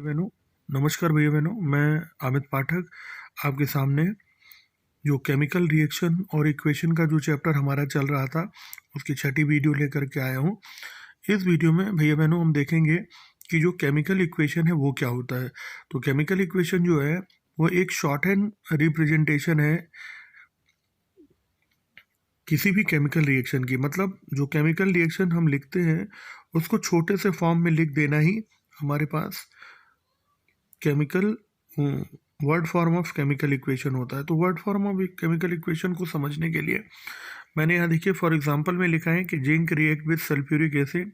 बहनों, नमस्कार भैया बहनों। मैं अमित पाठक आपके सामने जो केमिकल रिएक्शन और इक्वेशन का जो चैप्टर हमारा चल रहा था उसकी छठी वीडियो लेकर के आया हूँ। इस वीडियो में भैया बहनों हम देखेंगे कि जो केमिकल इक्वेशन है वो क्या होता है। तो केमिकल इक्वेशन जो है वो एक शॉर्ट हैंड रिप्रेजेंटेशन है किसी भी केमिकल रिएक्शन की। मतलब जो केमिकल रिएक्शन हम लिखते हैं उसको छोटे से फॉर्म में लिख देना ही हमारे पास chemical word form of chemical equation होता है। तो word form of chemical equation को समझने के लिए मैंने यहाँ देखिए फॉर एग्जांपल में लिखा है कि zinc react with sulphuric acid,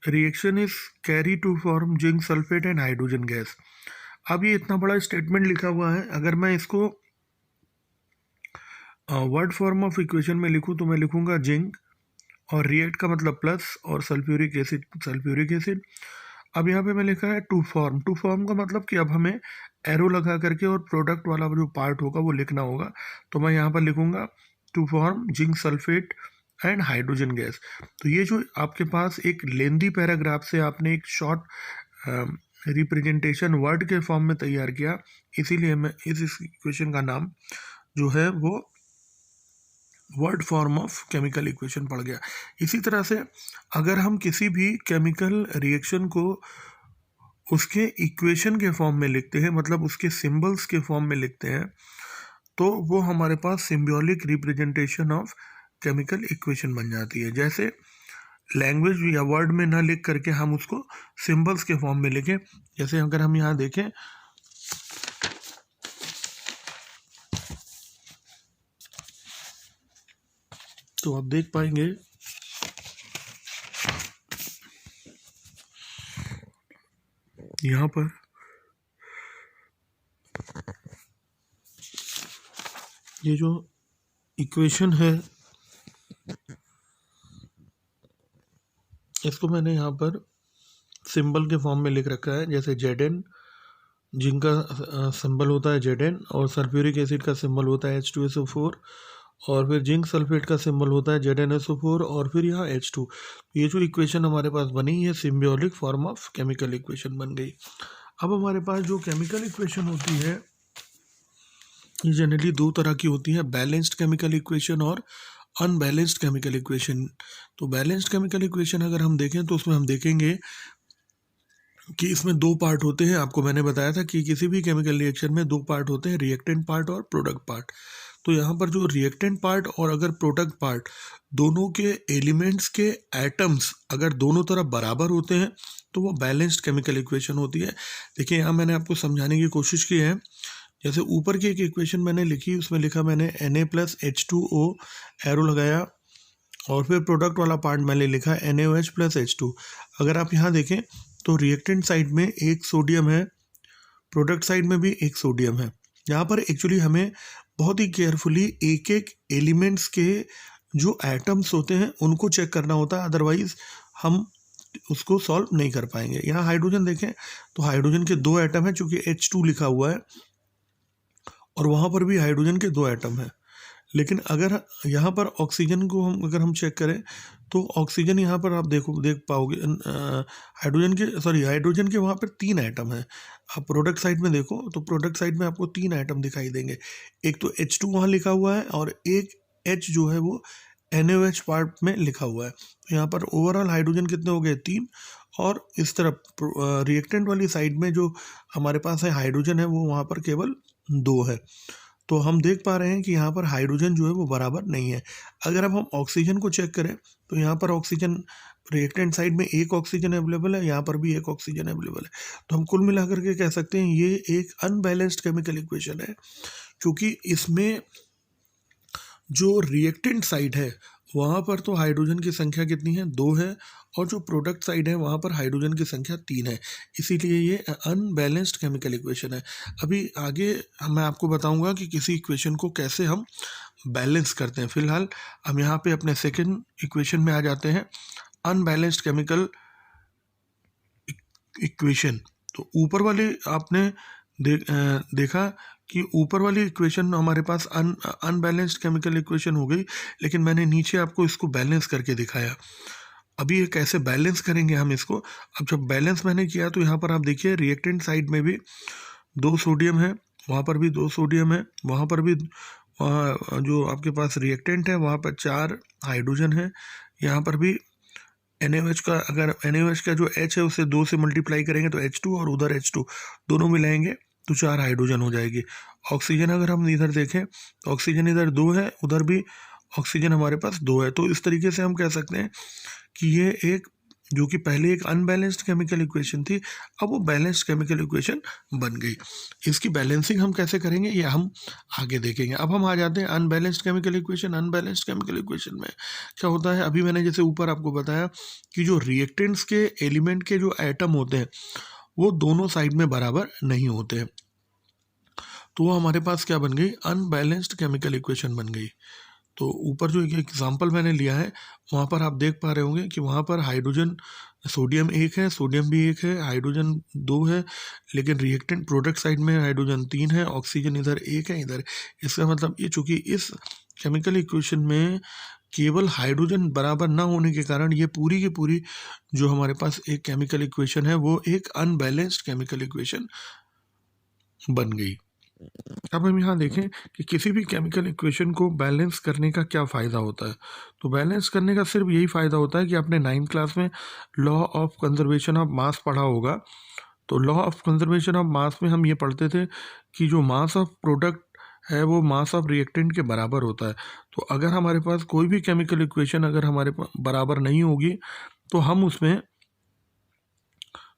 reaction is carry to form zinc sulphate and hydrogen gas. अब ये इतना बड़ा स्टेटमेंट लिखा हुआ है, अगर मैं इसको वर्ड फॉर्म ऑफ इक्वेशन में लिखूँ तो मैं लिखूँगा जिंक और रिएक्ट का मतलब प्लस और सल्फ्यूरिक एसिड। अब यहाँ पे मैं लिखा है टू फॉर्म का मतलब कि अब हमें एरो लगा करके और प्रोडक्ट वाला जो पार्ट होगा वो लिखना होगा। तो मैं यहाँ पर लिखूँगा to form zinc sulphate and hydrogen gas. तो ये जो आपके पास एक लेंदी पैराग्राफ से आपने एक शॉर्ट रिप्रेजेंटेशन वर्ड के फॉर्म में तैयार किया, इसीलिए मैं इस इक्वेशन का नाम जो है वो word form of chemical equation पड़ गया। इसी तरह से अगर हम किसी भी केमिकल रिएक्शन को उसके इक्वेशन के फॉर्म में लिखते हैं, मतलब उसके सिंबल्स के फॉर्म में लिखते हैं, तो वो हमारे पास symbolic representation of chemical equation बन जाती है। जैसे लैंग्वेज या वर्ड में ना लिख करके हम उसको सिंबल्स के फॉर्म में लिखें। जैसे अगर हम यहाँ देखें तो आप देख पाएंगे यहाँ पर ये जो इक्वेशन है इसको मैंने यहाँ पर सिंबल के फॉर्म में लिख रखा है। जैसे Zn, जिनका सिंबल होता है Zn, और सल्फ्यूरिक एसिड का सिंबल होता है H2SO4, और फिर जिंक सल्फेट का सिंबल होता है ZnSO4, और फिर यहाँ H2। ये जो इक्वेशन हमारे पास बनी ये symbolic form of chemical equation बन गई। अब हमारे पास जो केमिकल इक्वेशन होती है ये जनरली दो तरह की होती है, बैलेंस्ड केमिकल इक्वेशन और अनबैलेंस्ड केमिकल इक्वेशन। तो बैलेंस्ड केमिकल इक्वेशन अगर हम देखें तो उसमें हम देखेंगे कि इसमें दो पार्ट होते हैं। आपको मैंने बताया था कि किसी भी केमिकल रिएक्शन में दो पार्ट होते हैं, रिएक्टेंट पार्ट और प्रोडक्ट पार्ट। तो यहाँ पर जो रिएक्टेंट पार्ट और अगर प्रोडक्ट पार्ट दोनों के एलिमेंट्स के एटम्स अगर दोनों तरफ बराबर होते हैं तो वो बैलेंस्ड केमिकल इक्वेशन होती है। देखिए यहाँ मैंने आपको समझाने की कोशिश की है। जैसे ऊपर की एक इक्वेशन मैंने लिखी, उसमें लिखा मैंने Na+H2O एरो लगाया, और फिर प्रोडक्ट वाला पार्ट मैंने लिखा NaOH+H2। अगर आप यहाँ देखें तो रिएक्टेंट साइड में एक सोडियम है, प्रोडक्ट साइड में भी एक सोडियम है। यहाँ पर एक्चुअली हमें बहुत ही केयरफुली एक एक एलिमेंट्स के जो एटम्स होते हैं उनको चेक करना होता है, अदरवाइज हम उसको सॉल्व नहीं कर पाएंगे। यहाँ हाइड्रोजन देखें तो हाइड्रोजन के दो एटम है, चूँकि H2 लिखा हुआ है, और वहाँ पर भी हाइड्रोजन के दो एटम है। लेकिन अगर यहाँ पर ऑक्सीजन को हम चेक करें तो ऑक्सीजन यहाँ पर आप देख पाओगे हाइड्रोजन के वहाँ पर तीन एटम है। आप प्रोडक्ट साइड में देखो तो प्रोडक्ट साइड में आपको तीन एटम दिखाई देंगे। एक तो H2 वहाँ लिखा हुआ है और एक H जो है वो NaOH पार्ट में लिखा हुआ है। तो यहाँ पर ओवरऑल हाइड्रोजन कितने हो गए? तीन। और इस तरफ रिएक्टेंट वाली साइड में जो हमारे पास है हाइड्रोजन है वो वहाँ पर केवल दो है। तो हम देख पा रहे हैं कि यहाँ पर हाइड्रोजन जो है वो बराबर नहीं है। अगर अब हम ऑक्सीजन को चेक करें तो यहाँ पर ऑक्सीजन रिएक्टेंट साइड में एक ऑक्सीजन अवेलेबल है, यहाँ पर भी एक ऑक्सीजन अवेलेबल है। तो हम कुल मिलाकर के कह सकते हैं ये एक अनबैलेंस्ड केमिकल इक्वेशन है, क्योंकि इसमें जो रिएक्टेंट साइड है वहाँ पर तो हाइड्रोजन की संख्या कितनी है? दो है, और जो प्रोडक्ट साइड है वहाँ पर हाइड्रोजन की संख्या तीन है। इसीलिए ये अनबैलेंस्ड केमिकल इक्वेशन है। अभी आगे मैं आपको बताऊंगा कि किसी इक्वेशन को कैसे हम बैलेंस करते हैं। फिलहाल हम यहाँ पे अपने सेकंड इक्वेशन में आ जाते हैं, अनबैलेंस्ड केमिकल इक्वेशन। तो ऊपर वाले आपने देखा कि ऊपर वाली इक्वेशन हमारे पास अनबैलेंस्ड केमिकल इक्वेशन हो गई, लेकिन मैंने नीचे आपको इसको बैलेंस करके दिखाया। अभी ये कैसे बैलेंस करेंगे हम इसको। अब जब बैलेंस मैंने किया तो यहाँ पर आप देखिए रिएक्टेंट साइड में भी 2 सोडियम है, वहाँ पर भी 2 सोडियम है, वहाँ पर भी जो आपके पास रिएक्टेंट है वहाँ पर 4 हाइड्रोजन है, यहाँ पर भी NaOH का, अगर NaOH का जो H है उसे 2 से मल्टीप्लाई करेंगे तो H2 और उधर H2 दोनों मिलाएंगे तो 4 हाइड्रोजन हो जाएगी। ऑक्सीजन अगर हम इधर देखें तो ऑक्सीजन इधर 2 है, उधर भी ऑक्सीजन हमारे पास 2 है। तो इस तरीके से हम कह सकते हैं कि ये एक, जो कि पहले एक अनबैलेंस्ड केमिकल इक्वेशन थी, अब वो बैलेंस्ड केमिकल इक्वेशन बन गई। इसकी बैलेंसिंग हम कैसे करेंगे ये हम आगे देखेंगे। अब हम आ जाते हैं unbalanced chemical equation. Unbalanced chemical equation में क्या होता है, अभी मैंने जैसे ऊपर आपको बताया कि जो रिएक्टेंट्स के एलिमेंट के जो एटम होते हैं वो दोनों साइड में बराबर नहीं होते हैं, तो वो हमारे पास क्या बन गई, अनबैलेंस्ड केमिकल इक्वेशन बन गई। तो ऊपर जो एक एग्जाम्पल मैंने लिया है वहाँ पर आप देख पा रहे होंगे कि वहाँ पर हाइड्रोजन, सोडियम 1 है, सोडियम भी 1 है, हाइड्रोजन 2 है, लेकिन रिएक्टेंट प्रोडक्ट साइड में हाइड्रोजन 3 है, ऑक्सीजन इधर 1 है इधर। इसका मतलब ये, चूँकि इस केमिकल इक्वेशन में केवल हाइड्रोजन बराबर ना होने के कारण ये पूरी की पूरी जो हमारे पास एक केमिकल इक्वेशन है वो एक अनबैलेंस्ड केमिकल इक्वेशन बन गई। अब हम यहाँ देखें कि किसी भी केमिकल इक्वेशन को बैलेंस करने का क्या फ़ायदा होता है। तो बैलेंस करने का सिर्फ यही फ़ायदा होता है कि आपने 9th क्लास में law of conservation of mass पढ़ा होगा। तो law of conservation of mass में हम ये पढ़ते थे कि जो मास ऑफ प्रोडक्ट है वो मास ऑफ रिएक्टेंट के बराबर होता है। तो अगर हमारे पास कोई भी केमिकल इक्वेशन अगर हमारे बराबर नहीं होगी तो हम उसमें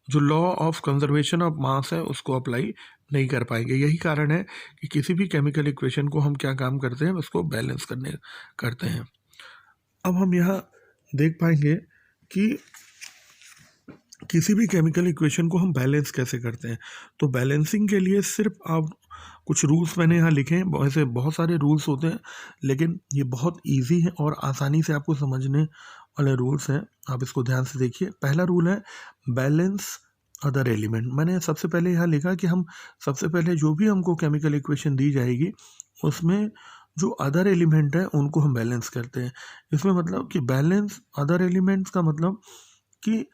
जो law of conservation of mass है उसको अप्लाई नहीं कर पाएंगे। यही कारण है कि किसी भी केमिकल इक्वेशन को हम क्या काम करते हैं, उसको बैलेंस करते हैं। अब हम यहाँ देख पाएंगे कि किसी भी केमिकल इक्वेशन को हम बैलेंस कैसे करते हैं। तो बैलेंसिंग के लिए सिर्फ आप कुछ रूल्स मैंने यहाँ लिखे हैं, ऐसे बहुत सारे रूल्स होते हैं लेकिन ये बहुत ईजी है और आसानी से आपको समझने वाले रूल्स हैं। आप इसको ध्यान से देखिए। पहला रूल है बैलेंस अदर एलिमेंट। मैंने सबसे पहले यहाँ लिखा कि हम सबसे पहले जो भी हमको केमिकल इक्वेशन दी जाएगी उसमें जो अदर एलिमेंट है उनको हम बैलेंस करते हैं। इसमें मतलब कि बैलेंस अदर एलिमेंट्स का मतलब कि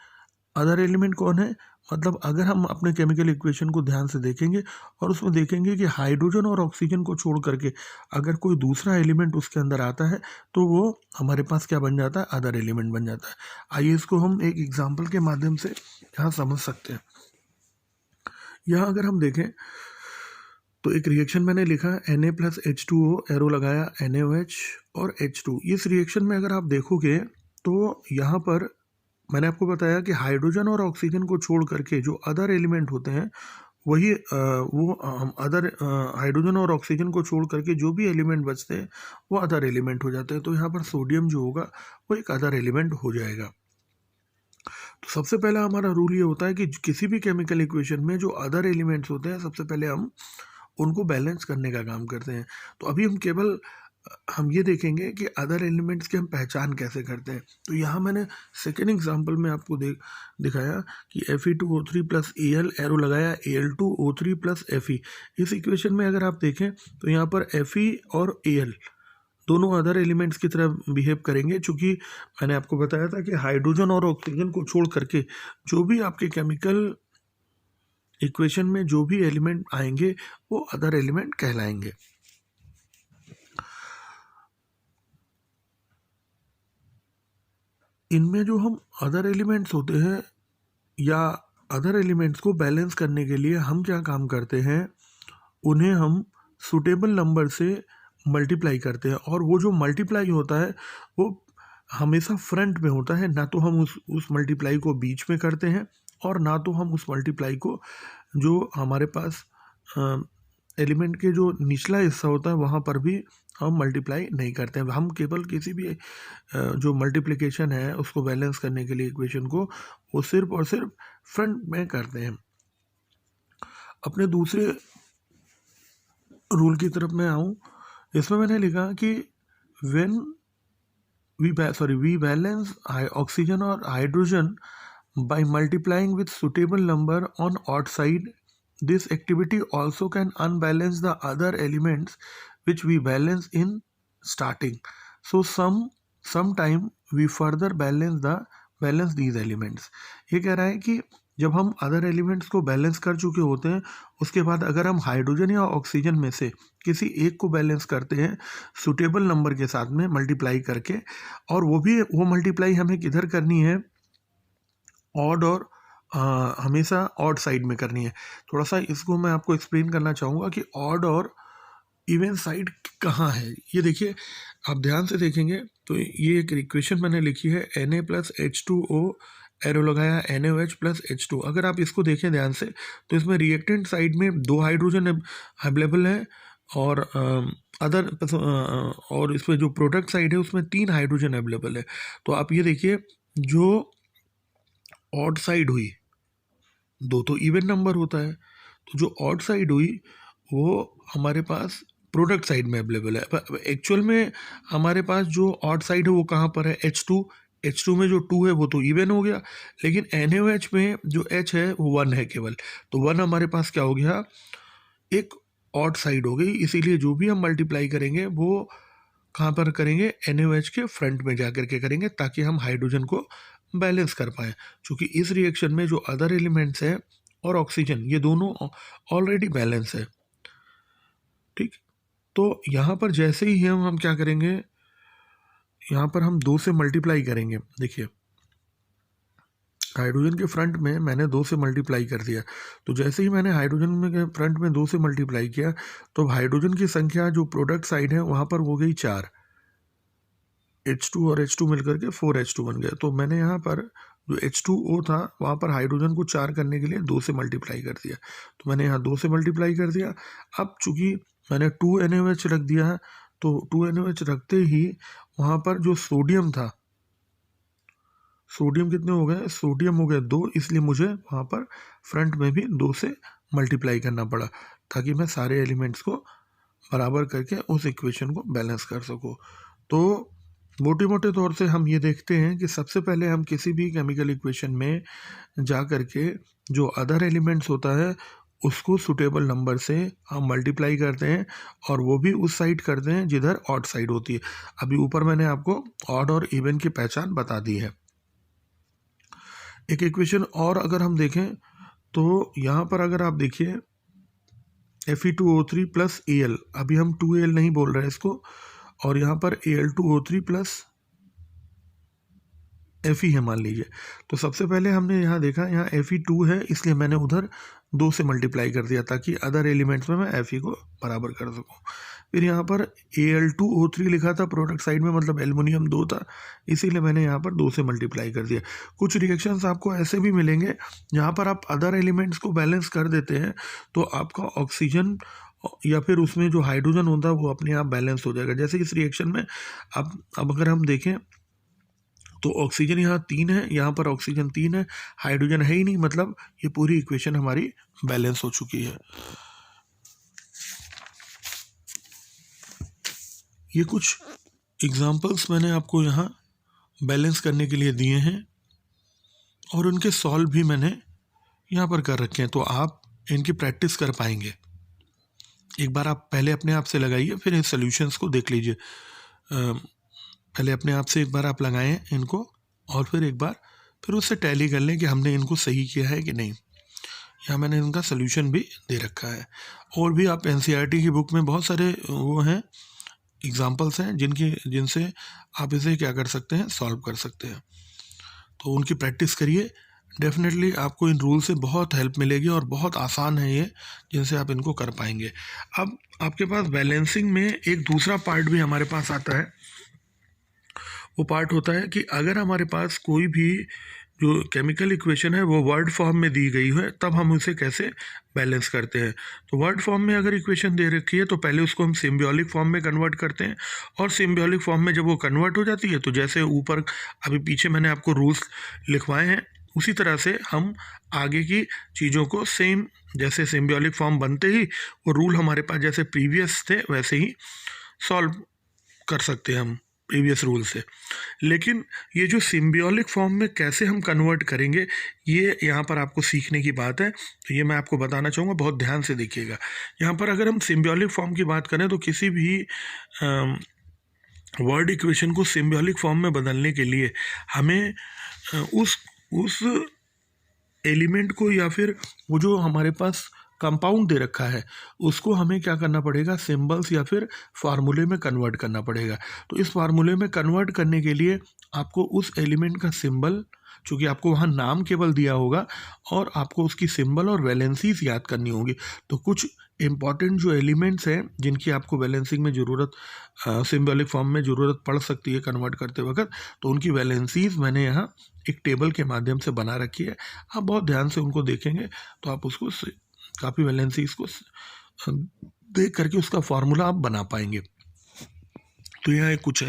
अदर एलिमेंट कौन है, मतलब अगर हम अपने केमिकल इक्वेशन को ध्यान से देखेंगे और उसमें देखेंगे कि हाइड्रोजन और ऑक्सीजन को छोड़ करके अगर कोई दूसरा एलिमेंट उसके अंदर आता है तो वो हमारे पास क्या बन जाता है, अदर एलिमेंट बन जाता है। आइए इसको हम एक एग्जाम्पल के माध्यम से यहाँ समझ सकते हैं। यहाँ अगर हम देखें तो एक रिएक्शन मैंने लिखा Na+H2O, एरो लगाया NaOH और H2। इस रिएक्शन में अगर आप देखोगे तो यहाँ पर मैंने आपको बताया कि हाइड्रोजन और ऑक्सीजन को छोड़ करके जो अदर एलिमेंट होते हैं वही अदर हाइड्रोजन और ऑक्सीजन को छोड़ करके जो भी एलिमेंट बचते हैं वो अदर एलिमेंट हो जाते हैं। तो यहाँ पर सोडियम जो होगा वो एक अदर एलिमेंट हो जाएगा। तो सबसे पहला हमारा रूल ये होता है कि किसी भी केमिकल इक्वेशन में जो अदर एलिमेंट्स होते हैं सबसे पहले हम उनको बैलेंस करने का काम करते हैं। तो अभी हम ये देखेंगे कि अदर एलिमेंट्स की हम पहचान कैसे करते हैं। तो यहाँ मैंने सेकेंड एग्जांपल में आपको दिखाया कि Fe2O3 प्लस Al, एरो लगाया Al2O3 प्लस Fe। इस इक्वेशन में अगर आप देखें तो यहाँ पर Fe और Al दोनों अदर एलिमेंट्स की तरह बिहेव करेंगे। चूँकि मैंने आपको बताया था कि हाइड्रोजन और ऑक्सीजन को छोड़ करके जो भी आपके केमिकल इक्वेशन में जो भी एलिमेंट आएंगे वो अदर एलिमेंट कहलाएंगे। इनमें जो हम अदर एलिमेंट्स होते हैं या अदर एलिमेंट्स को बैलेंस करने के लिए हम क्या काम करते हैं, उन्हें हम सूटेबल नंबर से मल्टीप्लाई करते हैं। और वो जो मल्टीप्लाई होता है वो हमेशा फ्रंट में होता है, ना तो हम उस मल्टीप्लाई को बीच में करते हैं और ना तो हम उस मल्टीप्लाई को जो हमारे पास एलिमेंट के जो निचला हिस्सा होता है वहाँ पर भी हम मल्टीप्लाई नहीं करते हैं। हम केवल किसी भी जो मल्टीप्लिकेशन है उसको बैलेंस करने के लिए इक्वेशन को वो सिर्फ और सिर्फ फ्रंट में करते हैं। अपने दूसरे रूल की तरफ मैं आऊँ, इसमें मैंने लिखा कि वी बैलेंस ऑक्सीजन और hydrogen by multiplying with suitable number on odd side. This activity also can unbalance the other elements which we balance in starting. So sometime we further balance the balance these elements. ये कह रहा है कि जब हम other elements को balance कर चुके होते हैं, उसके बाद अगर हम हाइड्रोजन या ऑक्सीजन में से किसी एक को बैलेंस करते हैं सुटेबल नंबर के साथ में मल्टीप्लाई करके, और वो मल्टीप्लाई हमें किधर करनी है, ऑड और हमेशा ऑड साइड में करनी है। थोड़ा सा इसको मैं आपको एक्सप्लेन करना चाहूँगा कि ऑड और इवन साइड कहाँ है। ये देखिए, आप ध्यान से देखेंगे तो ये एक इक्वेशन मैंने लिखी है, Na+H2O, एरो लगाया NaOH+H2। अगर आप इसको देखें ध्यान से तो इसमें रिएक्टेंट साइड में 2 हाइड्रोजन अवेलेबल है, और और इसमें जो प्रोडक्ट साइड है उसमें 3 हाइड्रोजन अवेलेबल है। तो आप ये देखिए, जो ऑड साइड हुई, 2 तो इवन नंबर होता है, तो जो ऑड साइड हुई वो हमारे पास प्रोडक्ट साइड में अवेलेबल है। एक्चुअल में हमारे पास जो ऑड साइड है वो कहाँ पर है, H2 में जो 2 है वो तो इवन हो गया, लेकिन NaOH में जो H है वो 1 है केवल, तो 1 हमारे पास क्या हो गया, एक ऑड साइड हो गई। इसीलिए जो भी हम मल्टीप्लाई करेंगे वो कहाँ पर करेंगे, NaOH के फ्रंट में जाकर के करेंगे, ताकि हम हाइड्रोजन को बैलेंस कर पाएँ। क्योंकि इस रिएक्शन में जो अदर एलिमेंट्स हैं और ऑक्सीजन, ये दोनों ऑलरेडी बैलेंस है। ठीक, तो यहाँ पर जैसे ही हम क्या करेंगे, यहाँ पर हम 2 से मल्टीप्लाई करेंगे। देखिए, हाइड्रोजन के फ्रंट में मैंने 2 से मल्टीप्लाई कर दिया, तो जैसे ही मैंने हाइड्रोजन में फ्रंट में 2 से मल्टीप्लाई किया तो हाइड्रोजन की संख्या जो प्रोडक्ट साइड है वहाँ पर हो गई 4, H2 और H2 मिलकर के 4H2 बन गया। तो मैंने यहाँ पर जो H2O था वहाँ पर हाइड्रोजन को 4 करने के लिए 2 से मल्टीप्लाई कर दिया, तो मैंने यहाँ 2 से मल्टीप्लाई कर दिया। अब चूँकि मैंने 2 NaOH रख दिया है, तो 2 NaOH रखते ही वहाँ पर जो सोडियम था, सोडियम कितने हो गए, सोडियम हो गए 2, इसलिए मुझे वहाँ पर फ्रंट में भी 2 से मल्टीप्लाई करना पड़ा, ताकि मैं सारे एलिमेंट्स को बराबर करके उस इक्वेशन को बैलेंस कर सकूँ। तो मोटे मोटे तौर से हम ये देखते हैं कि सबसे पहले हम किसी भी केमिकल इक्वेशन में जा कर के जो अदर एलिमेंट्स होता है उसको सुटेबल नंबर से हम मल्टीप्लाई करते हैं, और वो भी उस साइड करते हैं जिधर ऑड साइड होती है। अभी ऊपर मैंने आपको ऑड और इवन की पहचान बता दी है। एक इक्वेशन और अगर हम देखें तो यहाँ पर अगर आप देखिए Fe2O3 प्लस Al, अभी हम 2Al नहीं बोल रहे हैं इसको, और यहाँ पर Al2O3 प्लस Fe है मान लीजिए। तो सबसे पहले हमने यहाँ देखा, यहाँ Fe2 है, इसलिए मैंने उधर 2 से मल्टीप्लाई कर दिया ताकि अदर एलिमेंट्स में मैं Fe को बराबर कर सकूँ। फिर यहाँ पर Al2O3 लिखा था प्रोडक्ट साइड में, मतलब एल्युमिनियम 2 था, इसीलिए मैंने यहाँ पर 2 से मल्टीप्लाई कर दिया। कुछ रिएक्शंस आपको ऐसे भी मिलेंगे जहाँ पर आप अदर एलिमेंट्स को बैलेंस कर देते हैं, तो आपका ऑक्सीजन या फिर उसमें जो हाइड्रोजन होता है वो अपने आप बैलेंस हो जाएगा। जैसे इस रिएक्शन में अब अगर हम देखें तो ऑक्सीजन यहाँ 3 है, यहाँ पर ऑक्सीजन 3 है, हाइड्रोजन है ही नहीं, मतलब ये पूरी इक्वेशन हमारी बैलेंस हो चुकी है। ये कुछ एग्जांपल्स मैंने आपको यहाँ बैलेंस करने के लिए दिए हैं, और उनके सॉल्व भी मैंने यहाँ पर कर रखे हैं, तो आप इनकी प्रैक्टिस कर पाएंगे। एक बार आप पहले अपने आप से लगाइए, फिर इन सॉल्यूशंस को देख लीजिए। पहले अपने आप से एक बार आप लगाएं इनको, और फिर एक बार फिर उससे टैली कर लें कि हमने इनको सही किया है कि नहीं। यहाँ मैंने इनका सॉल्यूशन भी दे रखा है, और भी आप NCERT की बुक में बहुत सारे वो हैं, एग्जांपल्स हैं जिनसे आप इसे क्या कर सकते हैं, सॉल्व कर सकते हैं। तो उनकी प्रैक्टिस करिए, डेफिनेटली आपको इन रूल से बहुत हेल्प मिलेगी, और बहुत आसान है ये, जिनसे आप इनको कर पाएंगे। अब आपके पास बैलेंसिंग में एक दूसरा पार्ट भी हमारे पास आता है। वो पार्ट होता है कि अगर हमारे पास कोई भी जो केमिकल इक्वेशन है वो वर्ड फॉर्म में दी गई है, तब हम उसे कैसे बैलेंस करते हैं। तो वर्ड फॉर्म में अगर इक्वेशन दे रखी है तो पहले उसको हम सिम्बॉलिक फॉर्म में कन्वर्ट करते हैं, और सिम्बॉलिक फॉर्म में जब वो कन्वर्ट हो जाती है तो जैसे ऊपर अभी पीछे मैंने आपको रूल्स लिखवाए हैं, उसी तरह से हम आगे की चीज़ों को सेम, जैसे सिम्बॉलिक फॉर्म बनते ही वो रूल हमारे पास जैसे प्रीवियस थे वैसे ही सॉल्व कर सकते हैं हम प्रीवियस रूल से। लेकिन ये जो सिम्बियोलिक फॉर्म में कैसे हम कन्वर्ट करेंगे, ये यहाँ पर आपको सीखने की बात है, तो ये मैं आपको बताना चाहूँगा, बहुत ध्यान से देखिएगा। यहाँ पर अगर हम सिम्बियोलिक फॉर्म की बात करें तो किसी भी वर्ड इक्वेशन को सिम्बियोलिक फॉर्म में बदलने के लिए हमें उस एलिमेंट को या फिर वो जो हमारे पास कंपाउंड दे रखा है उसको हमें क्या करना पड़ेगा, सिंबल्स या फिर फार्मूले में कन्वर्ट करना पड़ेगा। तो इस फार्मूले में कन्वर्ट करने के लिए आपको उस एलिमेंट का सिंबल, चूँकि आपको वहाँ नाम केवल दिया होगा और आपको उसकी सिंबल और वैलेंसीज याद करनी होगी। तो कुछ इम्पॉर्टेंट जो एलिमेंट्स हैं जिनकी आपको वैलेंसिंग में ज़रूरत, सिंबॉलिक फॉर्म में ज़रूरत पड़ सकती है कन्वर्ट करते वक्त, तो उनकी वैलेंसीज मैंने यहाँ एक टेबल के माध्यम से बना रखी है। आप बहुत ध्यान से उनको देखेंगे तो आप उसको काफ़ी वैलेंसीज को देख करके उसका फार्मूला आप बना पाएंगे। तो यहाँ कुछ